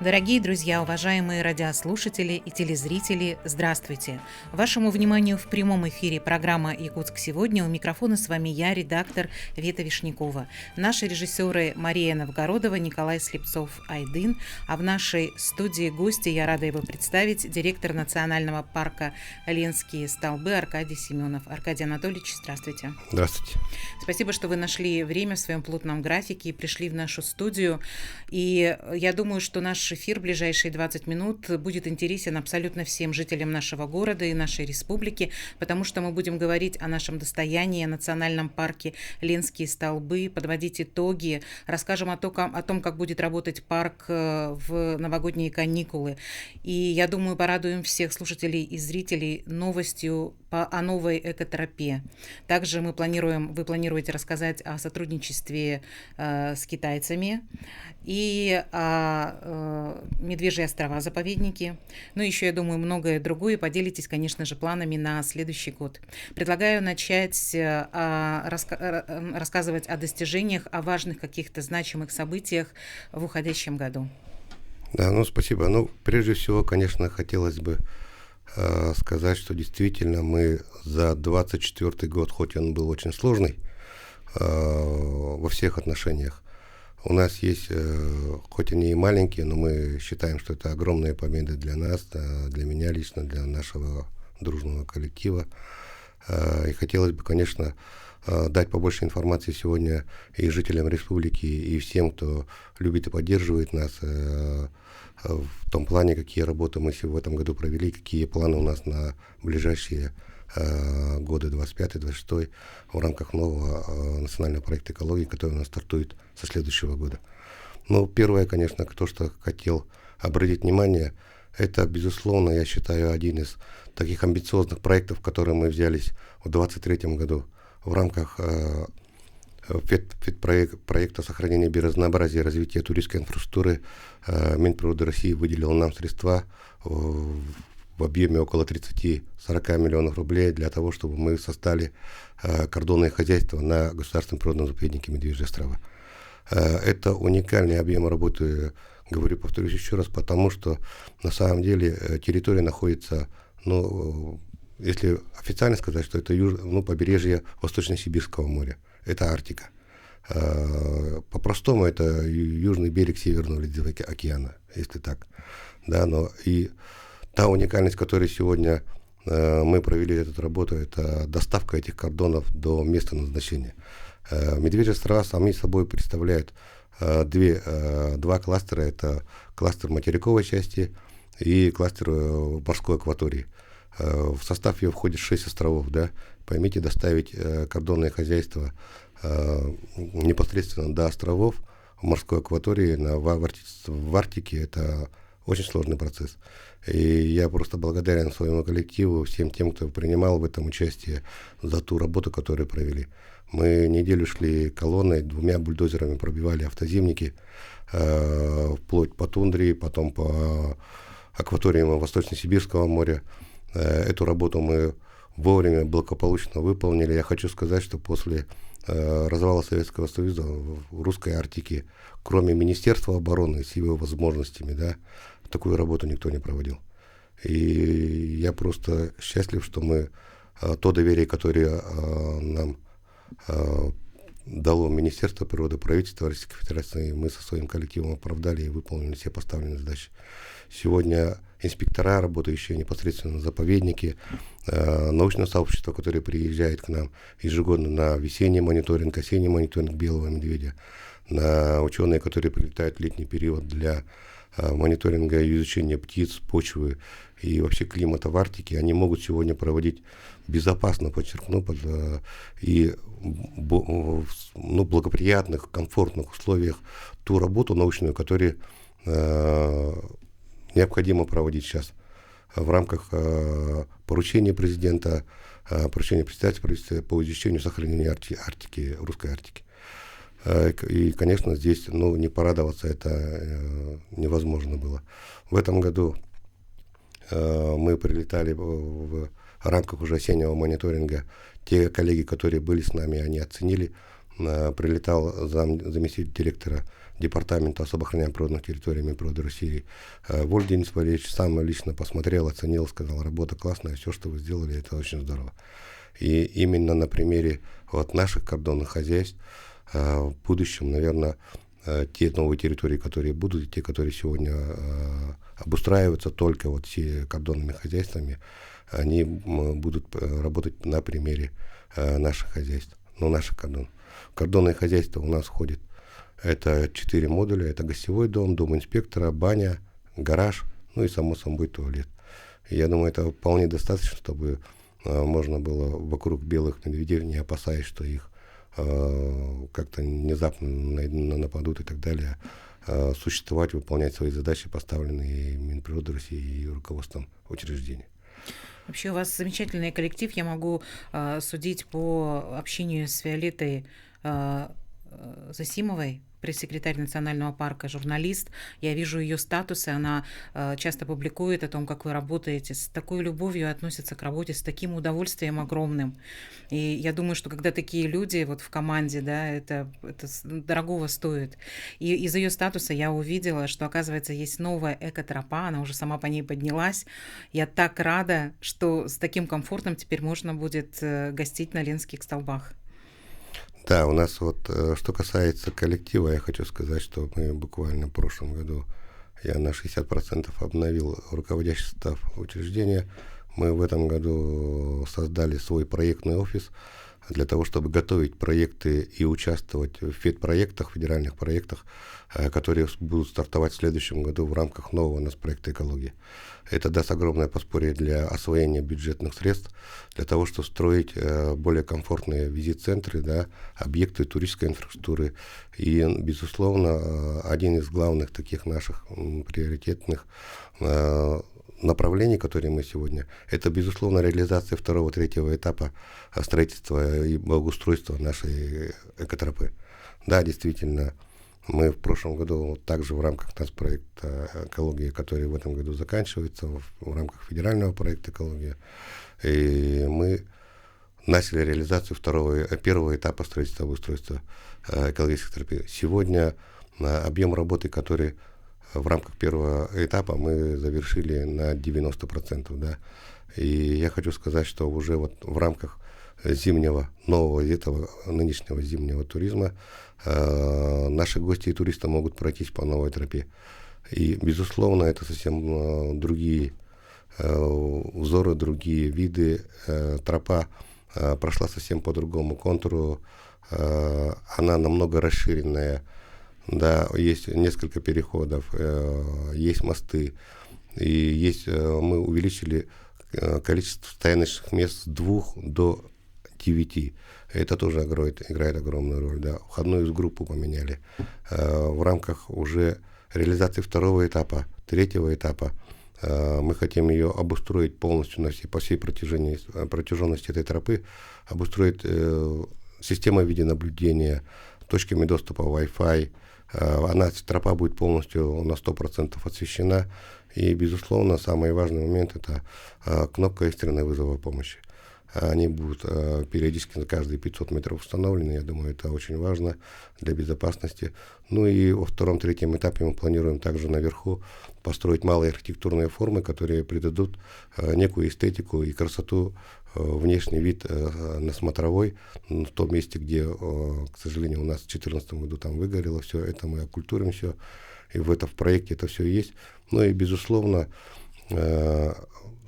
Дорогие друзья, уважаемые радиослушатели и телезрители, здравствуйте! Вашему вниманию в прямом эфире программа «Якутск сегодня». У микрофона с вами я, редактор Вета Вишнякова. Наши режиссеры Мария Новгородова, Николай Слепцов-Айдын. А в нашей студии гости, я рада его представить, директор национального парка «Ленские столбы» Аркадий Семенов. Аркадий Анатольевич, здравствуйте. Здравствуйте. Спасибо, что вы нашли время в своем плотном графике и пришли в нашу студию. И я думаю, что наш эфир в ближайшие 20 минут будет интересен абсолютно всем жителям нашего города и нашей республики, потому что мы будем говорить о нашем достоянии, о национальном парке «Ленские столбы», подводить итоги, расскажем о том, как будет работать парк в новогодние каникулы. И я думаю, порадуем всех слушателей и зрителей новостью о новой экотропе. Также вы планируете рассказать о сотрудничестве с китайцами и о Медвежьи острова, заповедники. Ну, еще, я думаю, многое другое. Поделитесь, конечно же, планами на следующий год. Предлагаю начать рассказывать о достижениях, о важных каких-то значимых событиях в уходящем году. Да, спасибо. Прежде всего, конечно, хотелось бы сказать, что действительно мы за 24 год, хоть он был очень сложный во всех отношениях, у нас есть, хоть они и маленькие, но мы считаем, что это огромные победы для нас, для меня лично, для нашего дружного коллектива. И хотелось бы, конечно, дать побольше информации сегодня и жителям республики, и всем, кто любит и поддерживает нас, в том плане, какие работы мы в этом году провели, какие планы у нас на ближайшие годы 25-26 в рамках нового национального проекта экологии, который у нас стартует со следующего года. Первое, конечно, то, что хотел обратить внимание, это, безусловно, я считаю, один из таких амбициозных проектов, которые мы взялись в 2023 году в рамках проекта сохранения биоразнообразия и развития туристской инфраструктуры. Минприроды России выделил нам средства в объеме около 30-40 миллионов рублей для того, чтобы мы создали кордонное хозяйство на государственном природном заповеднике Медвежьи острова. Это уникальный объем работы, повторюсь еще раз, потому что на самом деле территория находится, если официально сказать, что это побережье Восточно-Сибирского моря, это Арктика. По-простому это южный берег Северного Ледовитого океана, если так. Да, но и та уникальность, которой сегодня мы провели эту работу, это доставка этих кордонов до места назначения. Медвежьи острова сами собой представляют два кластера. Это кластер материковой части и кластер морской акватории. В состав ее входит 6 островов. Да? Поймите, доставить кордонное хозяйство непосредственно до островов в морской акватории в Арктике — это очень сложный процесс. И я просто благодарен своему коллективу, всем тем, кто принимал в этом участие, за ту работу, которую провели. Мы неделю шли колонной, 2 бульдозерами пробивали автозимники, вплоть по тундре, потом по акваториям Восточно-Сибирского моря. Эту работу мы вовремя, благополучно выполнили. Я хочу сказать, что после развала Советского Союза в русской Арктике, кроме Министерства обороны с его возможностями, да, такую работу никто не проводил. И я просто счастлив, что мы то доверие, которое нам дало Министерство природы, правительство Российской Федерации, мы со своим коллективом оправдали и выполнили все поставленные задачи. Сегодня инспектора, работающие непосредственно на заповеднике, научное сообщество, которое приезжает к нам ежегодно на весенний мониторинг, осенний мониторинг белого медведя, на ученые, которые прилетают в летний период для мониторинга и изучения птиц, почвы и вообще климата в Арктике, они могут сегодня проводить безопасно, подчеркну, и благоприятных, комфортных условиях ту работу научную, которую необходимо проводить сейчас в рамках поручения президента, поручения председателя правительства по изучению сохранения Арктики, русской Арктики. И, конечно, здесь не порадоваться это невозможно было. В этом году мы прилетали в рамках уже осеннего мониторинга. Те коллеги, которые были с нами, они оценили. Прилетал заместитель директора Департамента особо охраняемых природных территорий Минприроды России Вольф Денис Валерьевич сам лично посмотрел, оценил, сказал, работа классная, все, что вы сделали, это очень здорово. И именно на примере вот наших кордонных хозяйств в будущем, наверное, те новые территории, которые будут, и те, которые сегодня обустраиваются только вот все кордонными хозяйствами, они будут работать на примере наших хозяйств, ну, наших кордонов. Кордонное хозяйство у нас входит, это 4 модуля, это гостевой дом, дом инспектора, баня, гараж, ну и, само собой, туалет. И я думаю, это вполне достаточно, чтобы можно было вокруг белых медведей, не опасаясь, что их как-то внезапно нападут и так далее, существовать, выполнять свои задачи, поставленные Минприроды России и руководством учреждения. Вообще у вас замечательный коллектив. Я могу судить по общению с Виолеттой Засимовой, пресс-секретарь Национального парка, журналист. Я вижу ее статусы, она часто публикует о том, как вы работаете, с такой любовью относится к работе, с таким удовольствием огромным. И я думаю, что когда такие люди вот в команде, да, это дорогого стоит. И из ее статуса я увидела, что, оказывается, есть новая экотропа, она уже сама по ней поднялась. Я так рада, что с таким комфортом теперь можно будет гостить на Ленских столбах. Да, у нас вот, что касается коллектива, я хочу сказать, что мы буквально в прошлом году, я на 60% обновил руководящий состав учреждения. Мы в этом году создали свой проектный офис для того, чтобы готовить проекты и участвовать в федпроектах, федеральных проектах, которые будут стартовать в следующем году в рамках нового у нас проекта «Экология». Это даст огромное подспорье для освоения бюджетных средств, для того, чтобы строить более комфортные визит-центры, да, объекты туристической инфраструктуры. И, безусловно, один из главных таких наших приоритетных направлений, которые мы сегодня, это, безусловно, реализация второго, третьего этапа строительства и благоустройства нашей экотропы. Да, действительно, мы в прошлом году также в рамках нацпроекта «Экология», который в этом году заканчивается, в рамках федерального проекта «Экология», и мы начали реализацию первого этапа строительства и обустройства экологических тропы. Сегодня объем работы, который в рамках первого этапа мы завершили на 90%. Да. И я хочу сказать, что уже вот в рамках зимнего, нового, этого нынешнего зимнего туризма наши гости и туристы могут пройтись по новой тропе. И, безусловно, это совсем другие узоры, другие виды. Тропа прошла совсем по другому контуру. Она намного расширенная. Да, есть несколько переходов, есть мосты, и есть, мы увеличили количество стояночных мест с 2 до 9. Это тоже играет огромную роль. Да. Входную группу поменяли. В рамках уже реализации второго этапа, третьего этапа мы хотим ее обустроить полностью по всей протяженности этой тропы, обустроить системой видеонаблюдения, точками доступа Wi-Fi. Тропа будет полностью на 100% освещена. И, безусловно, самый важный момент – это кнопка экстренной вызова помощи. Они будут периодически на каждые 500 метров установлены. Я думаю, это очень важно для безопасности. Ну и во втором-третьем этапе мы планируем также наверху построить малые архитектурные формы, которые придадут некую эстетику и красоту, внешний вид на Смотровой, в том месте, где, к сожалению, у нас в 2014 году там выгорело все, это мы окультурим все, и в проекте это все есть. Ну и, безусловно,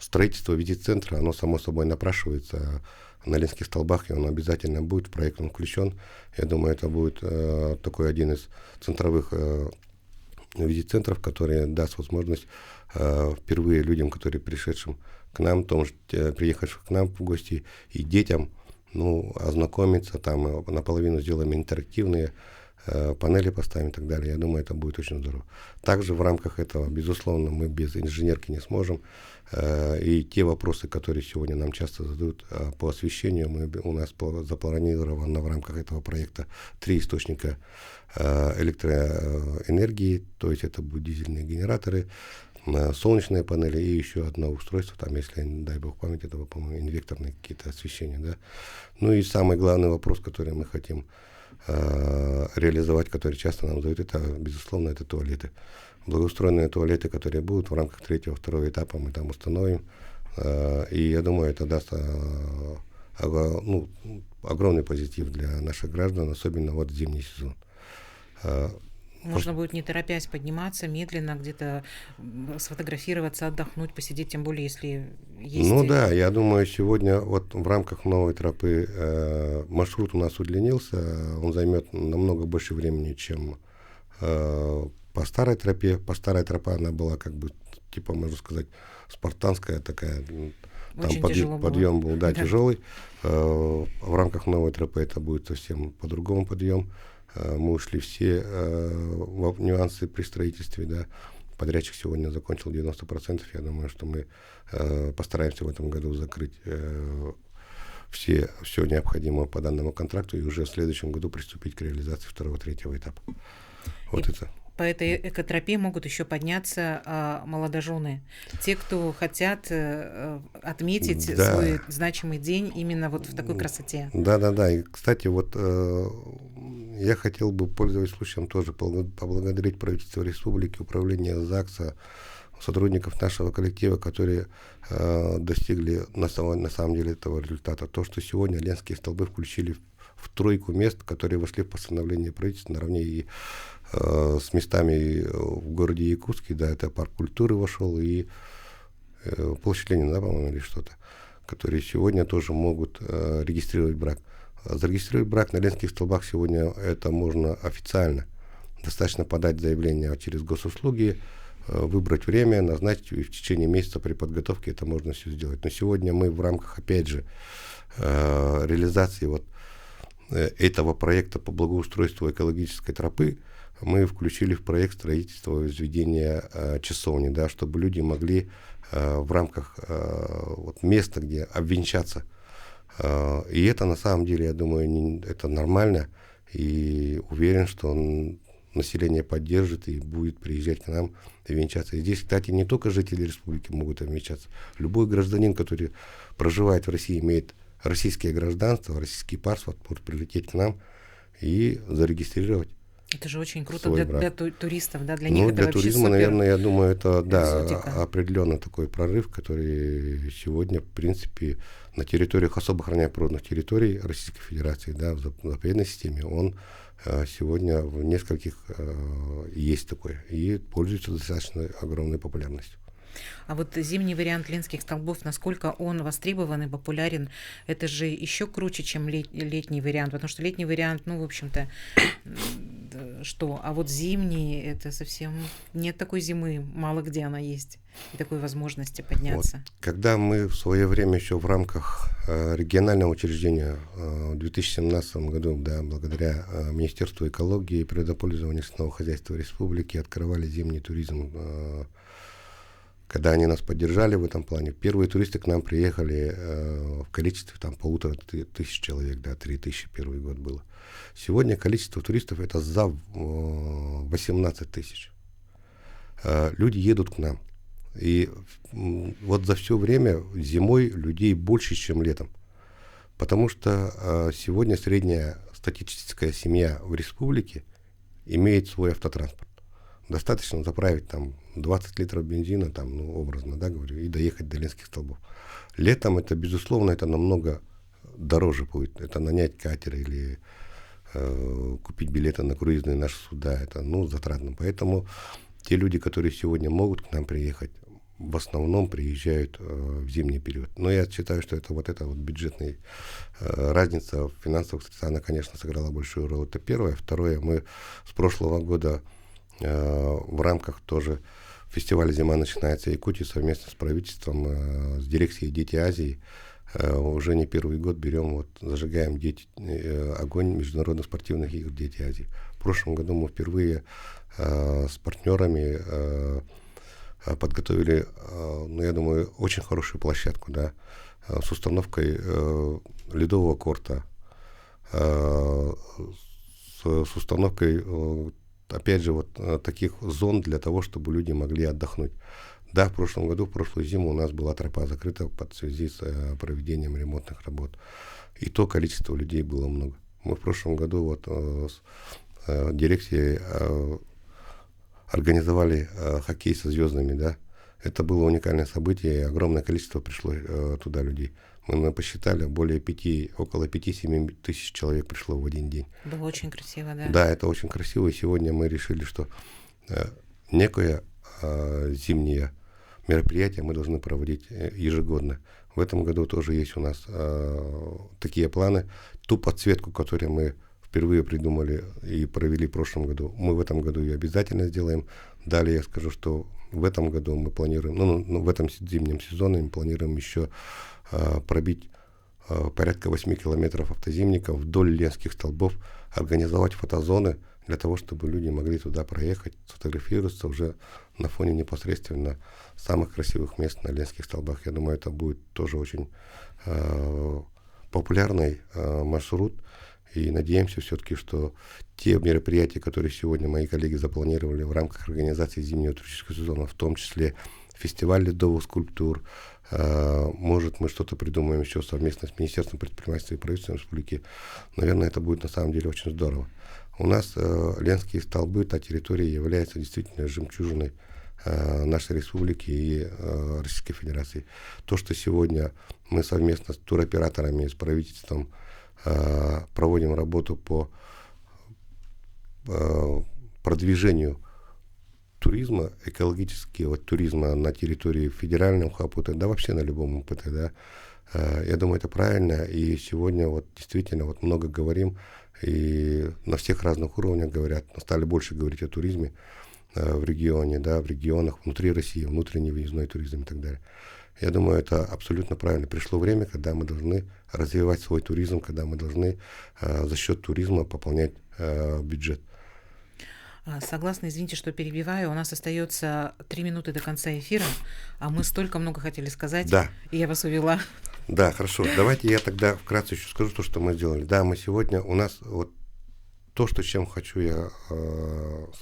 строительство визит-центра, оно само собой напрашивается на Ленских столбах, и он обязательно будет в проект включен. Я думаю, это будет такой один из центровых визит-центров, который даст возможность впервые людям, которые пришедшим к нам, приехавших к нам в гости, и детям, ознакомиться, там наполовину сделаем интерактивные панели поставим и так далее. Я думаю, это будет очень здорово. Также в рамках этого, безусловно, мы без инженерки не сможем. И те вопросы, которые сегодня нам часто задают по освещению, у нас запланировано в рамках этого проекта 3 источника электроэнергии, то есть это будут дизельные генераторы, солнечные панели и еще одно устройство, там, если, дай бог память, это, по-моему, инвекторные какие-то освещения. Да? Ну и самый главный вопрос, который мы хотим реализовать, которые часто нам дают, это, безусловно, это туалеты. Благоустроенные туалеты, которые будут в рамках третьего, второго этапа, мы там установим. И я думаю, это даст огромный позитив для наших граждан, особенно вот в зимний сезон. Можно будет не торопясь подниматься, медленно где-то сфотографироваться, отдохнуть, посидеть, тем более, если есть... Ну да, я думаю, сегодня вот в рамках новой тропы маршрут у нас удлинился, он займет намного больше времени, чем по старой тропе. По старой тропе она была как бы, типа, можно сказать, спартанская такая. Там подъем был, да, тяжелый. В рамках новой тропы это будет совсем по-другому подъем. Мы ушли все в нюансы при строительстве, да. Подрядчик сегодня закончил 90%. Я думаю, что мы постараемся в этом году закрыть все необходимое по данному контракту и уже в следующем году приступить к реализации второго, третьего этапа. Вот это. По этой экотропе могут еще подняться молодожены, те, кто хотят отметить свой значимый день именно вот в такой красоте. Да. И, кстати, вот я хотел бы, пользуясь случаем, тоже поблагодарить правительство республики, управление ЗАГСа, сотрудников нашего коллектива, которые достигли на самом деле этого результата. То, что сегодня Ленские столбы включили в тройку мест, которые вошли в постановление правительства наравне и с местами в городе Якутске, да, это парк культуры вошел и площадь Ленина, да, по-моему, или что-то, которые сегодня тоже могут регистрировать брак. Зарегистрировать брак на Ленских столбах сегодня это можно официально. Достаточно подать заявление через госуслуги, выбрать время, назначить, и в течение месяца при подготовке это можно все сделать. Но сегодня мы в рамках, опять же, реализации вот этого проекта по благоустройству экологической тропы мы включили в проект строительства и возведения часовни, да, чтобы люди могли в рамках вот места, где обвенчаться. И это на самом деле, я думаю, это нормально. И уверен, что население поддержит и будет приезжать к нам и венчаться. И здесь, кстати, не только жители республики могут венчаться. Любой гражданин, который проживает в России, имеет российское гражданство, российский паспорт, может прилететь к нам и зарегистрировать. Это же очень круто для туристов, да, для них это для вообще туризма, супер. Наверное, я думаю, это экзотика. определенно такой прорыв, который сегодня, в принципе, на территориях особо охраняемых природных территорий Российской Федерации, да, в заповедной системе, он сегодня в нескольких есть такой и пользуется достаточно огромной популярностью. А вот зимний вариант Ленских столбов, насколько он востребован и популярен, это же еще круче, чем летний вариант, потому что летний вариант, ну, в общем-то, что? А вот зимний, это совсем нет такой зимы, мало где она есть, и такой возможности подняться. Вот. Когда мы в свое время еще в рамках регионального учреждения в 2017 году, да, благодаря Министерству экологии и природопользования лесного хозяйства республики открывали зимний туризм, когда они нас поддержали в этом плане, первые туристы к нам приехали в количестве там 1500 человек, да, 3000 первый год было. Сегодня количество туристов это за 18 тысяч. Люди едут к нам. И вот за все время зимой людей больше, чем летом. Потому что сегодня средняя статистическая семья в республике имеет свой автотранспорт. Достаточно заправить там 20 литров бензина, там, ну, образно, да, говорю, и доехать до Ленских столбов. Летом это, безусловно, это намного дороже будет. Это нанять катер или купить билеты на круизные наши суда, это, ну, затратно. Поэтому те люди, которые сегодня могут к нам приехать, в основном приезжают в зимний период. Но я считаю, что это вот бюджетная разница в финансовых средствах, она, конечно, сыграла большую роль. Это первое. Второе, мы с прошлого года в рамках тоже фестиваля «Зима начинается в Якутии» совместно с правительством, с дирекцией «Дети Азии» уже не первый год зажигаем огонь международных спортивных игр «Дети Азии». В прошлом году мы впервые с партнерами подготовили, ну, я думаю, очень хорошую площадку, да, с установкой ледового корта, с установкой опять же, таких зон для того, чтобы люди могли отдохнуть. Да, в прошлом году, в прошлую зиму у нас была тропа закрыта в связи с проведением ремонтных работ. И то количество людей было много. Мы в прошлом году вот с дирекцией организовали хоккей со звездами, да. Это было уникальное событие, и огромное количество пришло туда людей. Мы посчитали, около 5-7 тысяч человек пришло в один день. Было очень красиво, да? Да, это очень красиво, и сегодня мы решили, что некое зимнее мероприятие мы должны проводить ежегодно. В этом году тоже есть у нас такие планы. Ту подсветку, которую мы впервые придумали и провели в прошлом году, мы в этом году ее обязательно сделаем. Далее я скажу, что в этом году мы планируем, в этом зимнем сезоне мы планируем еще пробить порядка 8 километров автозимников вдоль Ленских столбов, организовать фотозоны для того, чтобы люди могли туда проехать, сфотографироваться уже на фоне непосредственно самых красивых мест на Ленских столбах. Я думаю, это будет тоже очень популярный маршрут. И надеемся все-таки, что те мероприятия, которые сегодня мои коллеги запланировали в рамках организации зимнего туристического сезона, в том числе фестиваль ледовых скульптур, может, мы что-то придумаем еще совместно с Министерством предпринимательства и правительством республики. Наверное, это будет на самом деле очень здорово. У нас Ленские столбы, та территория является действительно жемчужиной нашей республики и Российской Федерации. То, что сегодня мы совместно с туроператорами, с правительством проводим работу по продвижению туризма, экологического туризма на территории федерального ХАПУТ, да вообще на любом МПТ, да. Я думаю, это правильно, и сегодня вот действительно вот много говорим, и на всех разных уровнях говорят, но стали больше говорить о туризме в регионе, да, в регионах, внутри России, внутренний въездной туризм и так далее. Я думаю, это абсолютно правильно. Пришло время, когда мы должны развивать свой туризм, когда мы должны за счет туризма пополнять бюджет. Согласна, извините, что перебиваю. У нас остается 3 минуты до конца эфира, а мы столько много хотели сказать, да. И я вас увела. Да, хорошо. Давайте я тогда вкратце еще скажу то, что мы сделали. Да, мы сегодня, у нас вот то, что чем хочу я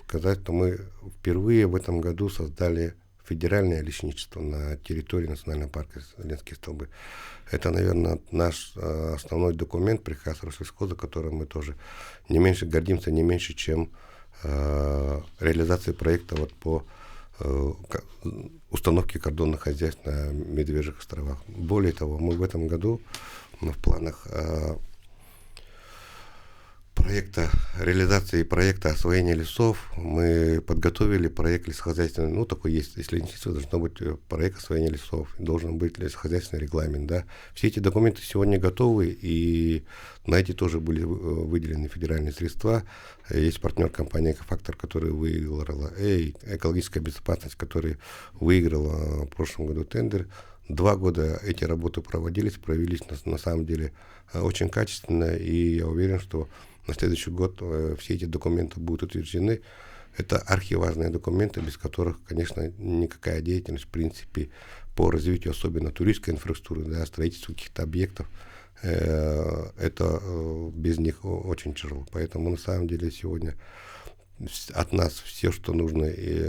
сказать, то мы впервые в этом году создали федеральное лесничество на территории национального парка Ленские столбы. Это, наверное, наш основной документ, приказ Россельхоза, которым мы тоже не меньше гордимся, не меньше, чем реализацией проекта вот по установке кордонных хозяйств на Медвежьих островах. Более того, мы в этом году в планах реализации проекта освоения лесов мы подготовили проект лесохозяйственный, ну такой есть, если лесничество, должно быть проект освоения лесов, должен быть лесохозяйственный регламент, да. Все эти документы сегодня готовы, и на эти тоже были выделены федеральные средства. Есть партнер компания «Экофактор», которая выиграла, и экологическая безопасность, которая выиграла в прошлом году тендер. 2 года эти работы проводились на самом деле очень качественно, и я уверен, что на следующий год все эти документы будут утверждены. Это архиважные документы, без которых, конечно, никакая деятельность, в принципе, по развитию, особенно туристской инфраструктуры, да, строительству каких-то объектов, это без них очень тяжело. Поэтому, на самом деле, сегодня от нас все, что нужно,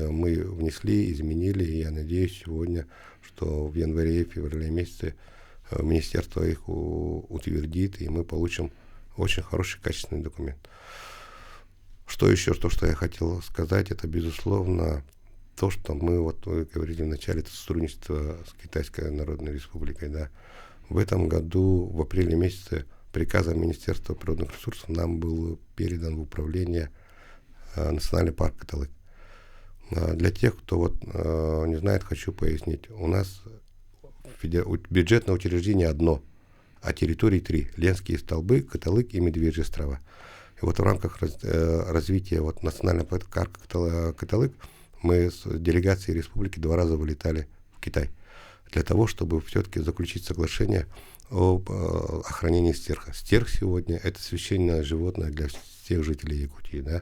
мы внесли, изменили, и я надеюсь сегодня, что в январе-феврале месяце министерство их утвердит, и мы получим очень хороший, качественный документ. Что еще, что я хотел сказать, это, безусловно, то, что мы, вот вы говорили вначале, это сотрудничество с Китайской Народной Республикой, да. В этом году, в апреле месяце, приказом Министерства природных ресурсов нам был передан в управление национальный парк Кыталык. Для тех, кто вот не знает, хочу пояснить. У нас бюджетное учреждение одно, а территорий 3. Ленские столбы, Кыталык и Медвежьи острова. И вот в рамках развития вот национального парка Кыталык мы с делегацией республики 2 раза вылетали в Китай для того, чтобы все-таки заключить соглашение об охранении стерха. Стерх сегодня – это священное животное для всех жителей Якутии. Да?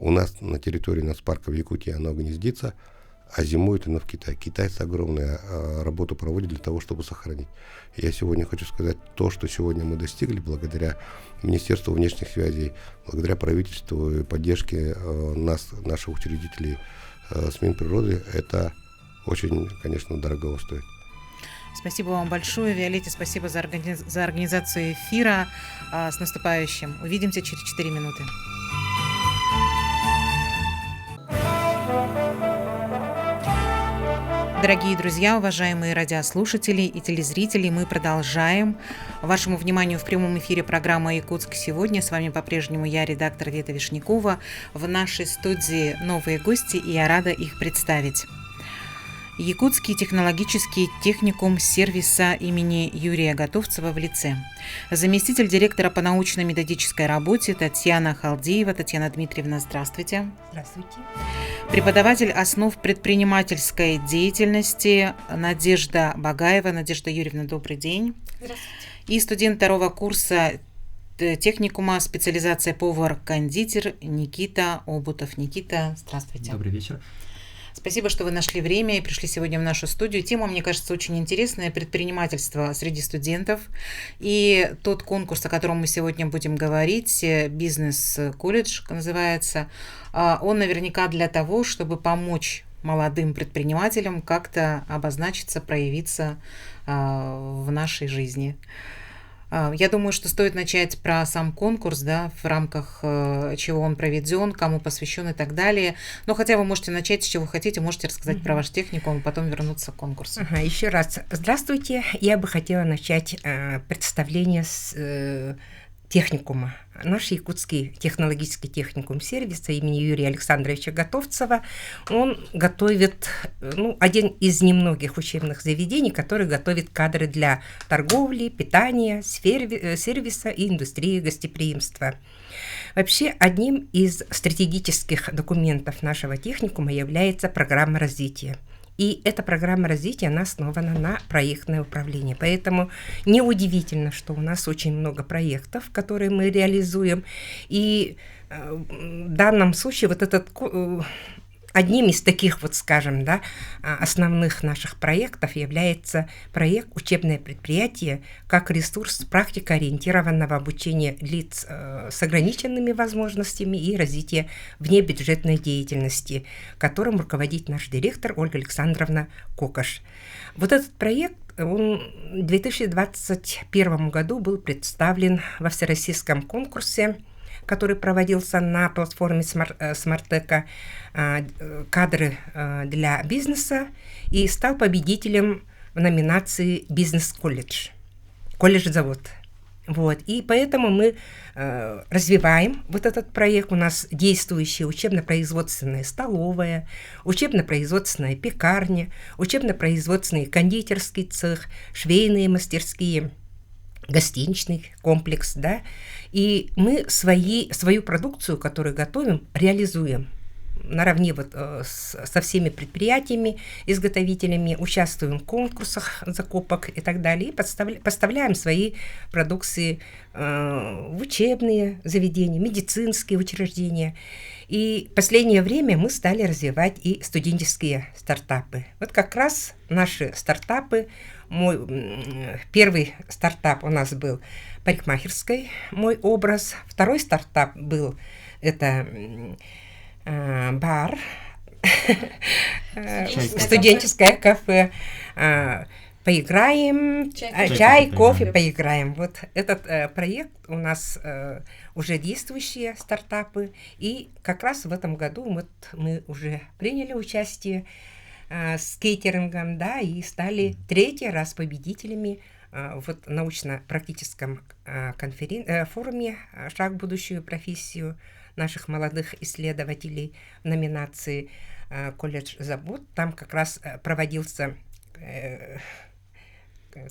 У нас на территории нацпарка в Якутии оно гнездится, а зимует оно в Китае. Китайцы огромную работу проводят для того, чтобы сохранить. И я сегодня хочу сказать, то, что сегодня мы достигли благодаря Министерству внешних связей, благодаря правительству и поддержке наших учредителей с Минприроды, это очень, конечно, дорого стоит. Спасибо вам большое, Виолетте, спасибо за организацию эфира. С наступающим. Увидимся через 4 минуты. Дорогие друзья, уважаемые радиослушатели и телезрители, мы продолжаем. Вашему вниманию в прямом эфире программа «Якутск сегодня». С вами по-прежнему я, редактор Вета Вишнякова. В нашей студии новые гости, и я рада их представить. Якутский технологический техникум сервиса имени Юрия Готовцева в лице. Заместитель директора по научно-методической работе Татьяна Халдеева. Татьяна Дмитриевна, здравствуйте. Здравствуйте. Преподаватель основ предпринимательской деятельности Надежда Багаева. Надежда Юрьевна, добрый день. Здравствуйте. И студент второго курса техникума, специализация повар-кондитер Никита Обутов. Никита, здравствуйте. Добрый вечер. Спасибо, что вы нашли время и пришли сегодня в нашу студию. Тема, мне кажется, очень интересная – предпринимательство среди студентов. И тот конкурс, о котором мы сегодня будем говорить, «Бизнес-колледж» называется, он наверняка для того, чтобы помочь молодым предпринимателям как-то обозначиться, проявиться в нашей жизни. Я думаю, что стоит начать про сам конкурс, да, в рамках чего он проведен, кому посвящен и так далее. Но хотя вы можете начать с чего хотите, можете рассказать про ваш техникум, потом вернуться к конкурсу. Еще раз здравствуйте. Я бы хотела начать представление с техникума. Наш якутский технологический техникум сервиса имени Юрия Александровича Готовцева, он готовит, один из немногих учебных заведений, который готовит кадры для торговли, питания, сервиса и индустрии гостеприимства. Вообще, одним из стратегических документов нашего техникума является программа развития. И эта программа развития, она основана на проектное управление. Поэтому неудивительно, что у нас очень много проектов, которые мы реализуем. И в данном случае одним из таких, основных наших проектов является проект «Учебное предприятие» как ресурс практикоориентированного обучения лиц с ограниченными возможностями и развития внебюджетной деятельности, которым руководит наш директор Ольга Александровна Кокаш. Вот этот проект, он в 2021 году был представлен во всероссийском конкурсе, который проводился на платформе Смартека «Кадры для бизнеса», и стал победителем в номинации «Бизнес-колледж», колледж-завод. И поэтому мы развиваем этот проект. У нас действующая учебно-производственная столовая, учебно-производственная пекарня, учебно-производственный кондитерский цех, швейные мастерские, гостиничный комплекс, да, и мы свою продукцию, которую готовим, реализуем наравне со всеми предприятиями, изготовителями, участвуем в конкурсах закупок и так далее, и поставляем свои продукции в учебные заведения, медицинские учреждения. И в последнее время мы стали развивать и студенческие стартапы. Вот как раз наши стартапы, мой первый стартап у нас был парикмахерской, мой образ. Второй стартап был, это бар, студенческое кафе. Поиграем, чай, кофе, поиграем. Вот этот проект у нас уже действующие стартапы. И как раз в этом году мы уже приняли участие с кейтерингом, да, и стали третий раз победителями в научно-практическом форуме «Шаг в будущую профессию» наших молодых исследователей в номинации «Колледж-завод». Там как раз проводился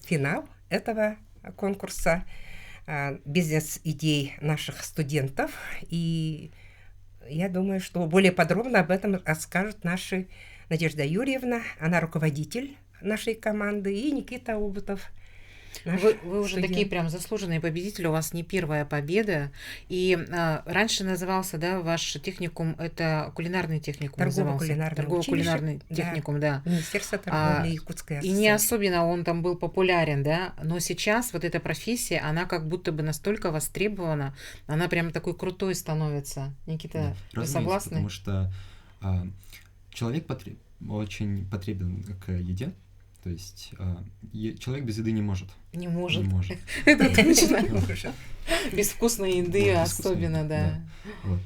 финал этого конкурса бизнес-идей наших студентов. И я думаю, что более подробно об этом расскажут наша Надежда Юрьевна, она руководитель нашей команды, и Никита Обутов. Вы уже такие прям заслуженные победители, у вас не первая победа. И раньше назывался, да, ваш техникум, это кулинарный техникум назывался. Торгово-кулинарный техникум, да. Министерство торговли Якутской ассоциации. И не особенно он там был популярен, да, но сейчас вот эта профессия, она как будто бы настолько востребована, она прям такой крутой становится. Никита, да, вы согласны? Потому что человек очень потребен к еде. То То есть человек без еды не может. Не может. Не может. Это точно. Без вкусной еды особенно, да. Вот.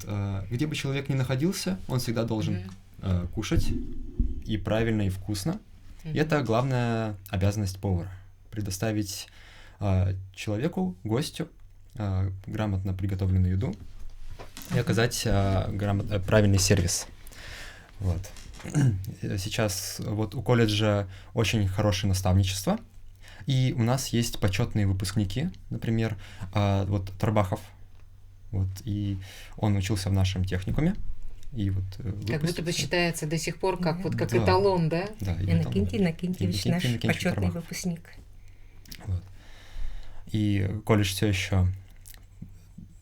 Где бы человек ни находился, он всегда должен кушать и правильно, и вкусно. И это главная обязанность повара — предоставить человеку, гостю, грамотно приготовленную еду и оказать правильный сервис. Вот. Сейчас вот у колледжа очень хорошее наставничество, и у нас есть почетные выпускники, например, вот Тарбахов, вот, и он учился в нашем техникуме. И вот как будто бы считается до сих пор как вот как да. Эталон, да? Да, Иннокентьевич наш почетный выпускник. Вот. И колледж все еще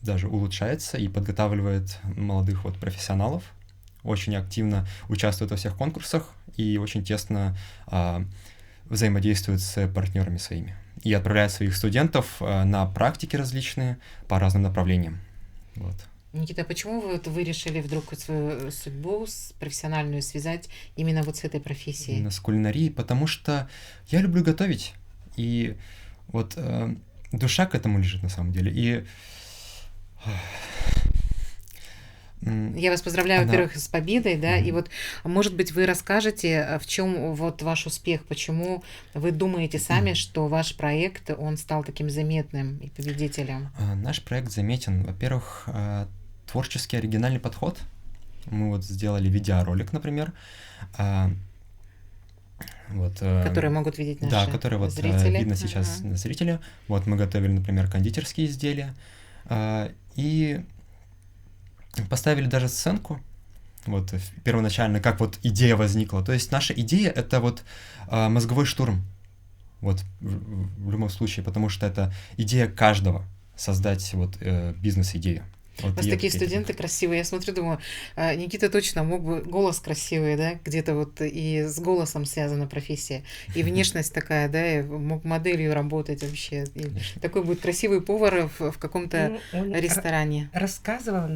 даже улучшается и подготавливает молодых вот профессионалов, очень активно участвует во всех конкурсах и очень тесно взаимодействует с партнерами своими. И отправляет своих студентов на практики различные по разным направлениям. Вот. Никита, почему вы решили вдруг свою судьбу профессиональную связать именно вот с этой профессией? Именно с кулинарией, потому что я люблю готовить, и вот душа к этому лежит на самом деле. И я вас поздравляю, во-первых, с победой, да, и вот, может быть, вы расскажете, в чем вот ваш успех, почему вы думаете сами, что ваш проект, он стал таким заметным и победителем? Наш проект заметен, во-первых, творческий оригинальный подход. Мы вот сделали видеоролик, например, вот, которые могут видеть наши зрители. Да, которые вот видно сейчас на зрителя. Вот мы готовили, например, кондитерские изделия, и поставили даже сценку, вот первоначально, как вот идея возникла. То есть наша идея — это вот мозговой штурм, вот в любом случае, потому что это идея каждого создать вот бизнес-идею. Вот у вас такие студенты красивые. Я смотрю, думаю, Никита точно мог бы голос красивый, да, где-то вот и с голосом связана профессия, и внешность такая, да, и мог моделью работать вообще. И такой будет красивый повар в каком-то ресторане. Рассказывал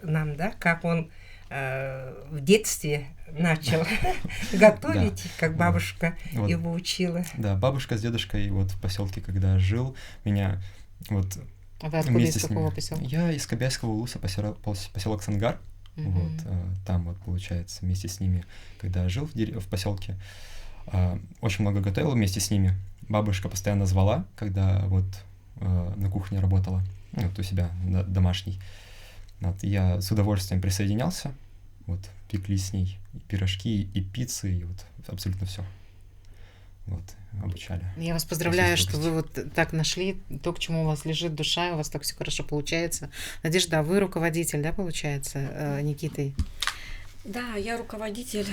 нам, да, как он в детстве начал готовить, как бабушка его учила. Да, бабушка с дедушкой вот в поселке, когда жил, меня вот... А вы откуда, из какого поселка? Я из Кобяйского улуса, поселок Сангар. Вот, там вот, получается, вместе с ними, когда жил в поселке, очень много готовил вместе с ними. Бабушка постоянно звала, когда вот на кухне работала, вот у себя домашней. Вот, я с удовольствием присоединялся, вот, пекли с ней и пирожки, и пиццы, и вот абсолютно все. Вот, обучали. Я вас поздравляю, что вы вот так нашли то, к чему у вас лежит душа, у вас так все хорошо получается. Надежда, а вы руководитель, да, получается, Никитой? Да, я руководитель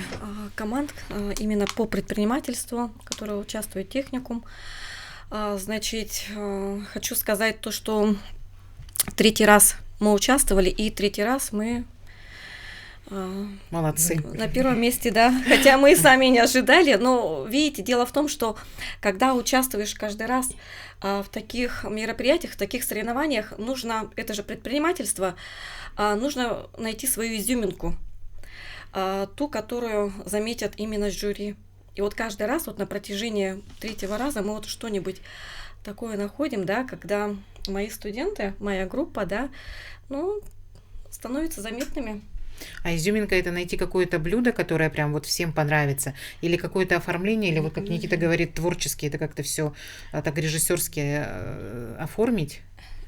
команд именно по предпринимательству, которые участвуют в техникум. Значит, хочу сказать то, что 3-й раз мы участвовали, и 3-й раз мы... Молодцы. На первом месте, да. Хотя мы сами не ожидали, но, видите, дело в том, что когда участвуешь каждый раз в таких мероприятиях, в таких соревнованиях, нужно, это же предпринимательство, нужно найти свою изюминку, ту, которую заметят именно жюри. И вот каждый раз, вот на протяжении 3-го раза мы вот что-нибудь такое находим, да, когда мои студенты, моя группа, да, ну, становятся заметными. А изюминка — это найти какое-то блюдо, которое прям вот всем понравится, или какое-то оформление, или вот как Никита говорит, творчески, это как-то все так режиссерски оформить?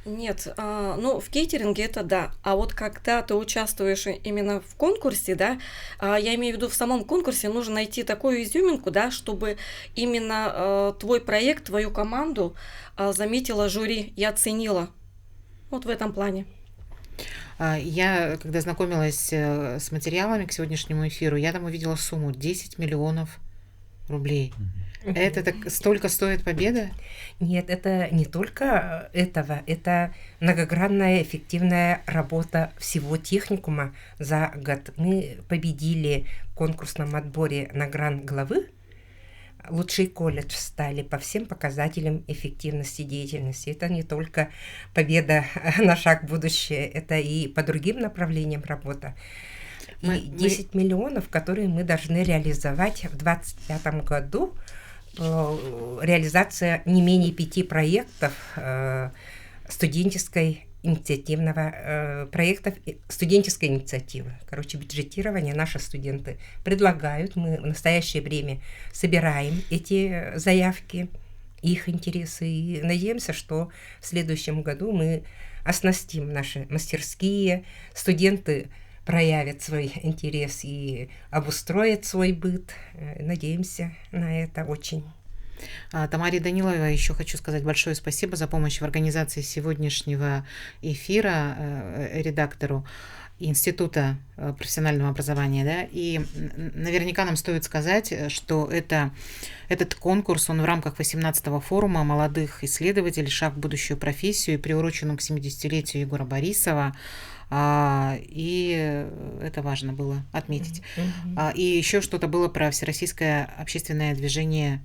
Нет, ну в кейтеринге это да, а вот когда ты участвуешь именно в конкурсе, да, я имею в виду в самом конкурсе, нужно найти такую изюминку, да, чтобы именно твой проект, твою команду заметила жюри и оценила. Вот в этом плане. Я, когда знакомилась с материалами к сегодняшнему эфиру, я там увидела сумму 10 миллионов рублей. Это так столько стоит победа? Нет, это не только этого, это многогранная эффективная работа всего техникума за год. Мы победили в конкурсном отборе на грант главы. Лучший колледж стали по всем показателям эффективности деятельности. Это не только победа на шаг в будущее, это и по другим направлениям работа. И 10 миллионов, которые мы должны реализовать в 2025 году, реализация не менее 5 проектов студенческой студенческой инициативы. Короче, бюджетирование наши студенты предлагают. Мы в настоящее время собираем эти заявки, их интересы, и надеемся, что в следующем году мы оснастим наши мастерские, студенты проявят свой интерес и обустроят свой быт. Надеемся на это очень. Тамаре Даниловой еще хочу сказать большое спасибо за помощь в организации сегодняшнего эфира редактору Института профессионального образования, да, и наверняка нам стоит сказать, что этот конкурс, он в рамках 18-го форума молодых исследователей «Шаг в будущую профессию», приуроченном к 70-летию Егора Борисова, и это важно было отметить. И еще что-то было про Всероссийское общественное движение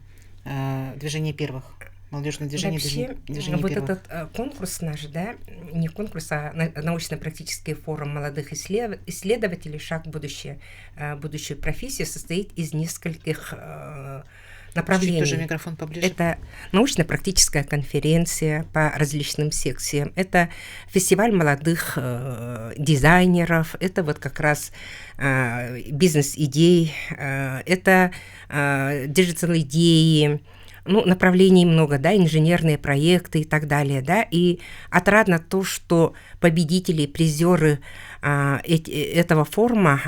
первых. Молодежное движение, вообще, движение вот первых. этот конкурс наш, да, не конкурс, а научно-практический форум молодых исследователей «Шаг в будущую профессию» состоит из нескольких направлений. Чуть тоже микрофон поближе. Это научно-практическая конференция по различным секциям, это фестиваль молодых дизайнеров, это вот как раз бизнес-идей, это диджитал-идеи, направлений много, да, инженерные проекты и так далее, да, и отрадно то, что победители, призеры этого форума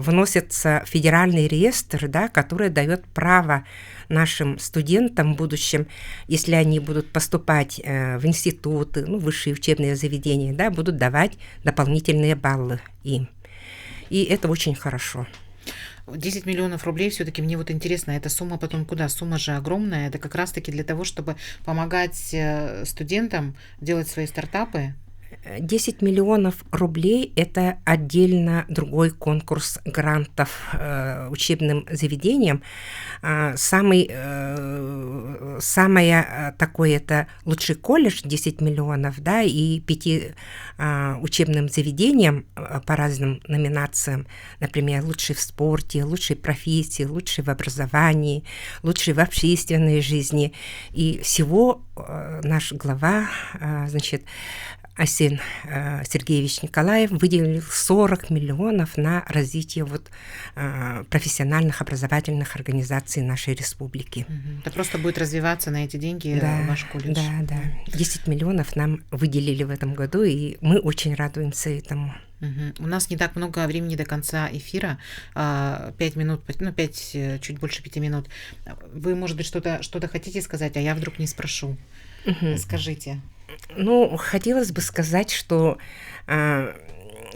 вносятся в федеральный реестр, да, который дает право нашим студентам в будущем, если они будут поступать в институты, высшие учебные заведения, да, будут давать дополнительные баллы им. И это очень хорошо. 10 миллионов рублей, все-таки мне вот интересно, эта сумма потом куда? Сумма же огромная, это как раз-таки для того, чтобы помогать студентам делать свои стартапы. 10 миллионов рублей – это отдельно другой конкурс грантов учебным заведениям. Самое такое – это лучший колледж, 10 миллионов, да, и 5 учебным заведениям по разным номинациям, например, лучший в спорте, лучший в профессии, лучший в образовании, лучший в общественной жизни. И всего наш глава, Асен Сергеевич Николаев выделил 40 миллионов на развитие профессиональных образовательных организаций нашей республики. Это просто будет развиваться на эти деньги ваш колледж. Да. 10 миллионов нам выделили в этом году, и мы очень радуемся этому. У нас не так много времени до конца эфира, 5 минут, чуть больше 5 минут. Вы, может быть, что-то хотите сказать, а я вдруг не спрошу. Скажите. Хотелось бы сказать, что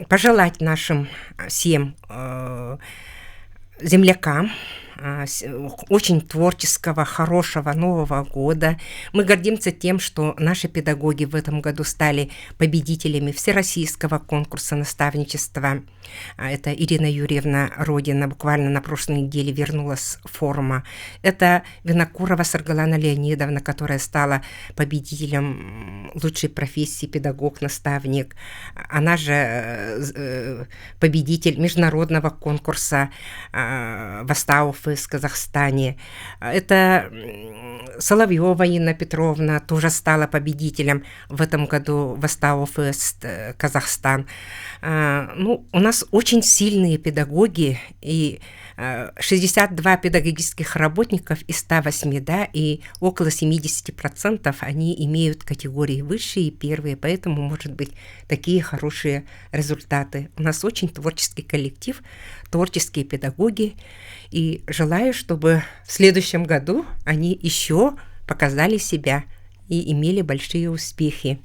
пожелать нашим всем землякам очень творческого, хорошего Нового года. Мы гордимся тем, что наши педагоги в этом году стали победителями Всероссийского конкурса наставничества. Это Ирина Юрьевна Родина буквально на прошлой неделе вернулась с форума. Это Винокурова Саргалана Леонидовна, которая стала победителем лучшей профессии педагог-наставник. Она же победитель международного конкурса Востауф из Казахстане. Это Соловьева Инна Петровна тоже стала победителем в этом году Востауф из Казахстан. У нас очень сильные педагоги, и 62 педагогических работников из 108, да, и около 70% они имеют категории высшие и первые, поэтому, может быть, такие хорошие результаты. У нас очень творческий коллектив, творческие педагоги, и желаю, чтобы в следующем году они еще показали себя и имели большие успехи.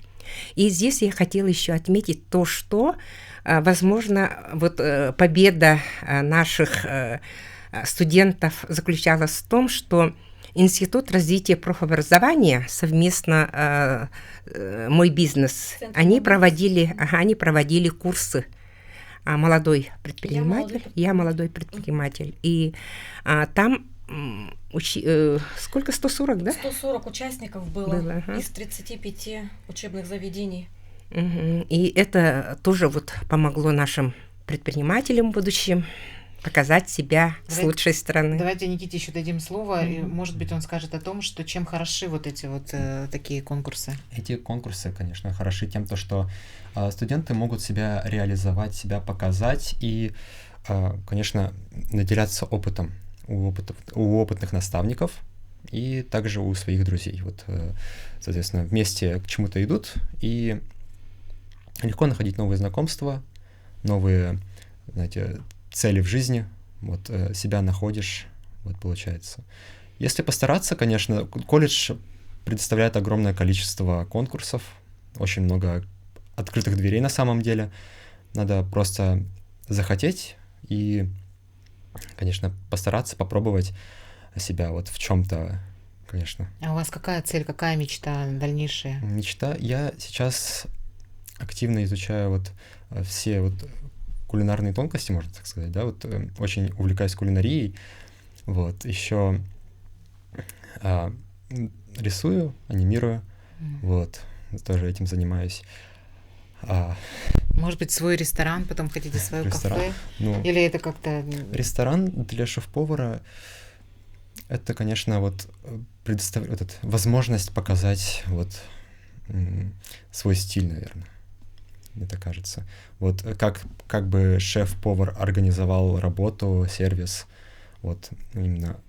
И здесь я хотела еще отметить то, что, возможно, победа наших студентов заключалась в том, что Институт развития профобразования совместно «Мой бизнес», они проводили курсы «Молодой предприниматель», «Я молодой предприниматель». И там сколько? 140, да? 140 участников было из 35 учебных заведений. И это тоже помогло нашим предпринимателям будущим, показать себя с лучшей стороны. Давайте Никите еще дадим слово, и, может быть, он скажет о том, что чем хороши вот эти вот такие конкурсы. Эти конкурсы, конечно, хороши тем, что студенты могут себя реализовать, себя показать и, конечно, наделяться опытом у опытных наставников и также у своих друзей. Вот, соответственно, вместе к чему-то идут, и легко находить новые знакомства, новые, знаете, цели в жизни, вот, себя находишь, вот, получается. Если постараться, конечно, колледж предоставляет огромное количество конкурсов, очень много открытых дверей на самом деле. Надо просто захотеть и, конечно, постараться попробовать себя вот в чем-то, конечно. А у вас какая цель, какая мечта дальнейшая? Мечта? Я сейчас активно изучаю вот все вот кулинарные тонкости, можно так сказать, да, вот очень увлекаюсь кулинарией, вот, еще рисую, анимирую, вот, тоже этим занимаюсь. Может быть, свой ресторан, потом хотите свое кафе? Ну, или это как-то... Ресторан для шеф-повара — это, конечно, вот предоставляет возможность показать вот свой стиль, наверное. Мне так кажется. Вот как бы шеф-повар организовал работу, сервис, вот именно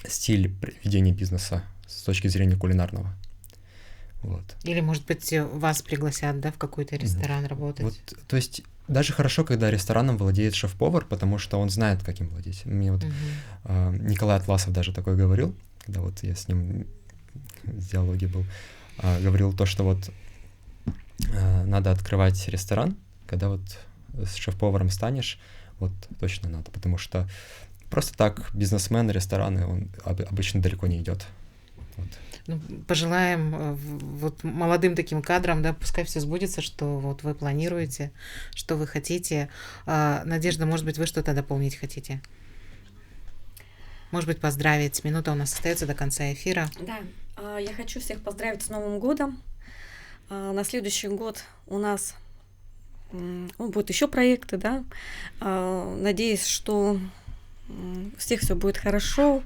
стиль ведения бизнеса с точки зрения кулинарного. Вот. Или, может быть, вас пригласят, да, в какой-то ресторан работать? Вот, то есть даже хорошо, когда рестораном владеет шеф-повар, потому что он знает, как им владеть. Мне вот Николай Атласов даже такое говорил, когда вот я с ним в диалоге был, говорил то, что вот надо открывать ресторан, когда вот с шеф-поваром станешь, вот точно надо, потому что просто так бизнесмен, рестораны, он обычно далеко не идет. Вот. Ну, пожелаем вот молодым таким кадрам, да, пускай все сбудется, что вот вы планируете, что вы хотите. Надежда, может быть, вы что-то дополнить хотите? Может быть, поздравить. Минута у нас остается до конца эфира. Да, я хочу всех поздравить с Новым годом. На следующий год у нас будут еще проекты, да. Надеюсь, что у всех все будет хорошо.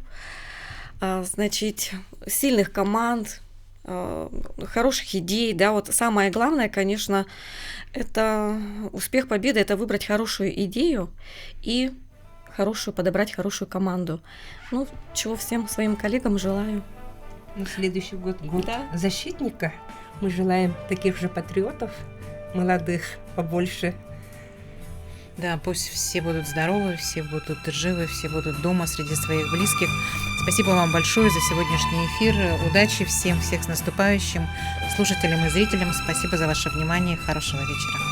Значит, сильных команд, хороших идей, да, вот самое главное, конечно, это успех, победа, это выбрать хорошую идею и подобрать хорошую команду. Ну, чего всем своим коллегам желаю. На следующий год защитника. Мы желаем таких же патриотов, молодых, побольше. Да, пусть все будут здоровы, все будут живы, все будут дома среди своих близких. Спасибо вам большое за сегодняшний эфир. Удачи всем, всех с наступающим, слушателям и зрителям. Спасибо за ваше внимание. Хорошего вечера.